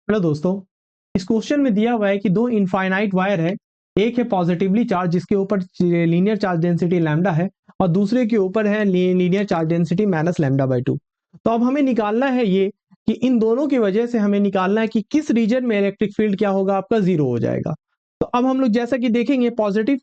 Hello दोस्तों, इस question में दिया हुआ है कि दो इनफाइनाइट वायर है। एक है पॉजिटिवली चार्ज जिसके ऊपर लीनियर चार्ज डेंसिटी लैम्डा है और दूसरे के ऊपर है linear charge density minus lambda by 2। तो अब हमें निकालना है ये कि इन दोनों की वजह से हमें निकालना है कि किस रीजन में इलेक्ट्रिक फील्ड क्या होगा, आपका जीरो हो जाएगा। तो अब हम लोग जैसा कि देखेंगे, पॉजिटिव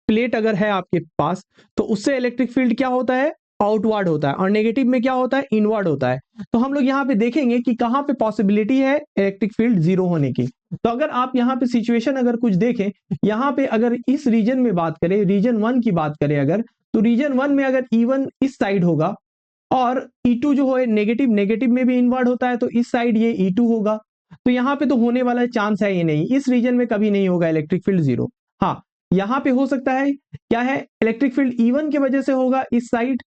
प्लेट अगर है आपके पास तो उससे इलेक्ट्रिक फील्ड क्या होता है, आउटवर्ड होता है, और नेगेटिव में क्या होता है, इनवर्ड होता है। तो हम लोग यहाँ पे देखेंगे कि कहाँ पे पॉसिबिलिटी है इलेक्ट्रिक फील्ड जीरो होने की। तो अगर आप यहाँ पे सिचुएशन अगर कुछ देखें, यहाँ पे अगर इस रीजन में बात करें, रीजन 1 की बात करें अगर, तो रीजन 1 में अगर E1 इस साइड होगा और E2 जो है नेगेटिव, नेगेटिव में भी इनवर्ड होता है तो इस साइड ये E2 होगा। तो यहाँ पे तो होने वाला चांस है ये नहीं, इस रीजन में कभी नहीं होगा इलेक्ट्रिक फील्ड जीरो। हाँ, यहाँ पे हो सकता है, क्या है, इलेक्ट्रिक फील्ड E1 की वजह से होगा इस साइड,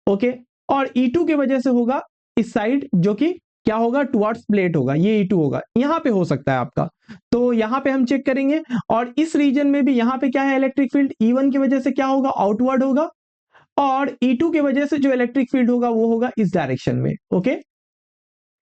ओके, और E2 की वजह से होगा इस साइड, जो कि क्या होगा, टुवर्ड्स प्लेट होगा, ये E2 होगा, यहां पे हो सकता है आपका। तो यहां पे हम चेक करेंगे, और इस रीजन में भी यहाँ पे क्या है, इलेक्ट्रिक फील्ड E1 की वजह से क्या होगा, आउटवर्ड होगा, और E2 की वजह से जो इलेक्ट्रिक फील्ड होगा वो होगा इस डायरेक्शन में, ओके,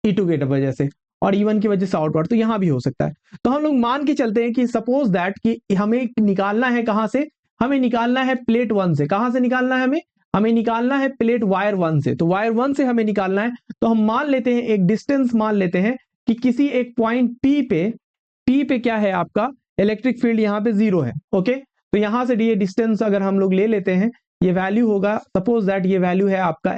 E2 की वजह से, और E1 की वजह से आउटवर्ड, तो यहां भी हो सकता है। तो हम लोग मान के चलते हैं कि सपोज दैट कि हमें निकालना है कहां से, हमें निकालना है प्लेट 1 से। कहां से निकालना है हमें, हमें निकालना है प्लेट वायर 1 से। तो वायर 1 से हमें निकालना है, तो हम मान लेते हैं एक डिस्टेंस, मान लेते हैं कि किसी एक पॉइंट P पे क्या है आपका इलेक्ट्रिक फील्ड यहाँ पे जीरो है, ओके। तो यहां से ये डिस्टेंस अगर हम लोग ले लेते हैं, ये वैल्यू होगा, सपोज दैट ये वैल्यू है आपका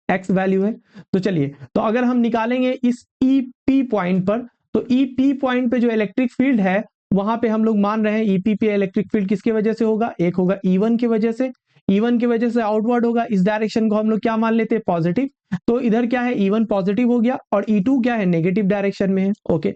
एक्स वैल्यू है। तो चलिए, तो अगर हम निकालेंगे इस EP पॉइंट पर, तो EP पॉइंट पे जो इलेक्ट्रिक फील्ड है वहां पे हम लोग मान रहे हैं EP पे इलेक्ट्रिक फील्ड किसके वजह से होगा, एक होगा E1 की वजह से, E1 की वजह से आउटवर्ड होगा, इस डायरेक्शन को हम लोग क्या मान लेते हैं, पॉजिटिव। तो इधर क्या है, E1 पॉजिटिव हो गया और E2 क्या है, नेगेटिव डायरेक्शन में है, ओके।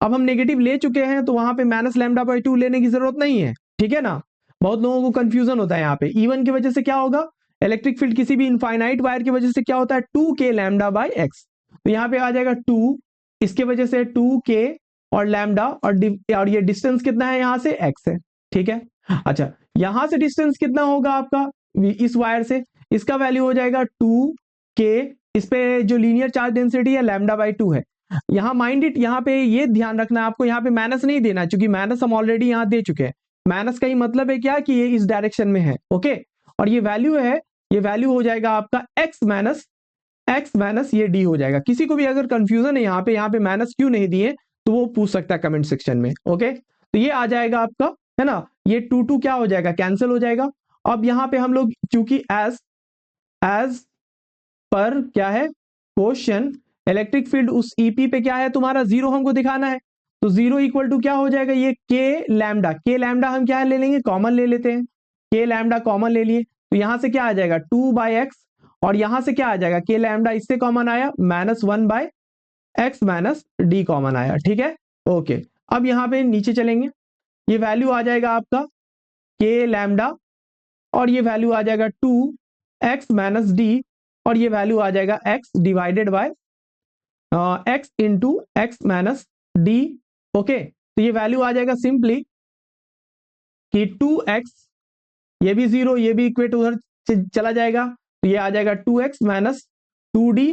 अब हम नेगेटिव ले चुके हैं तो वहां पे माइनस लैम्डा बाई 2 लेने की जरूरत नहीं है, ठीक है ना। बहुत लोगों को कंफ्यूजन होता है यहाँ पे, E1 की वजह से क्या होगा, इलेक्ट्रिक फील्ड किसी भी इनफाइनाइट वायर की वजह से क्या होता है, 2k लैम्डा बाई एक्स। तो यहाँ पे आ जाएगा 2, इसके वजह से 2k और लैम्डा, और ये डिस्टेंस कितना है यहाँ से, x है, ठीक है। अच्छा, यहां से डिस्टेंस कितना होगा आपका इस वायर से, इसका वैल्यू हो जाएगा 2k, इस पे जो लीनियर चार्ज डेंसिटी है लैम्डा बाई 2 है। यहाँ माइंड इट, यहाँ पे ये ध्यान रखना है आपको, यहाँ पे माइनस नहीं देना, क्योंकि माइनस हम ऑलरेडी यहाँ दे चुके हैं। माइनस का ही मतलब है क्या, कि ये इस डायरेक्शन में है, ओके। और ये वैल्यू है, ये वैल्यू हो जाएगा आपका एक्स माइनस ये डी हो जाएगा। किसी को भी अगर कंफ्यूजन है यहाँ पे माइनस क्यों नहीं दिए, तो वो पूछ सकता है कमेंट सेक्शन में, ओके। तो ये आ जाएगा आपका, है ना, ये 2 क्या हो जाएगा, कैंसिल हो जाएगा। अब यहाँ पे हम लोग चूंकि एज पर क्या है क्वेश्चन, इलेक्ट्रिक फील्ड उस EP पे क्या है तुम्हारा, जीरो हमको दिखाना है। तो जीरो इक्वल टू क्या हो जाएगा, ये के लैम्डा हम क्या ले लेंगे, कॉमन ले लेते हैं, के लैम्डा कॉमन ले लिए, तो यहां से क्या आ जाएगा 2/x, और यहां से क्या आ जाएगा, के लैम्डा इससे कॉमन आया, -1/x माइनस डी कॉमन आया, ठीक है, ओके। अब यहाँ पे नीचे चलेंगे, ये वैल्यू आ जाएगा आपका के लैम्डा, और ये वैल्यू आ जाएगा 2x माइनस डी, और ये वैल्यू आ जाएगा x divided by x into x minus D, okay. तो ये वैल्यू आ जाएगा सिंपली कि 2x, ये भी जीरो, ये भी इक्वेट उधर से चला जाएगा, तो ये आ जाएगा 2x minus 2d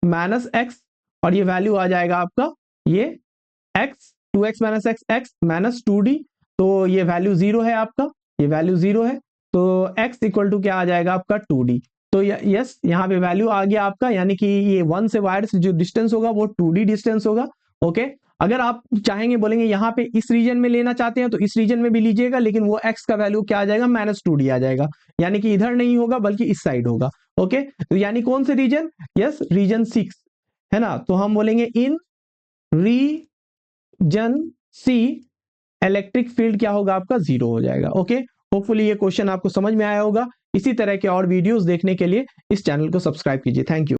minus x, और ये वैल्यू आ जाएगा आपका ये x, 2x minus x minus 2d, तो ये वैल्यू जीरो है आपका, ये वैल्यू जीरो है, तो x इक्वल टू क्या आ जाएगा आपका 2d। तो यस, यहाँ पे वैल्यू आ गया आपका, यानी कि ये 1 से वायर से जो डिस्टेंस होगा वो 2d डिस्टेंस होगा, ओके। अगर आप चाहेंगे, बोलेंगे यहाँ पे इस रीजन में लेना चाहते हैं तो इस रीजन में भी लीजिएगा, लेकिन वो x का वैल्यू क्या आ जाएगा, -2d आ जाएगा, यानी कि इधर नहीं होगा बल्कि इस साइड होगा, ओके। तो यानी कौन से रीजन, यस, रीजन 6 है ना। तो हम बोलेंगे इन रीजन C इलेक्ट्रिक फील्ड क्या होगा आपका, जीरो हो जाएगा, ओके। होपफुली ये क्वेश्चन आपको समझ में आया होगा। इसी तरह के और वीडियोस देखने के लिए इस चैनल को सब्सक्राइब कीजिए। Thank you.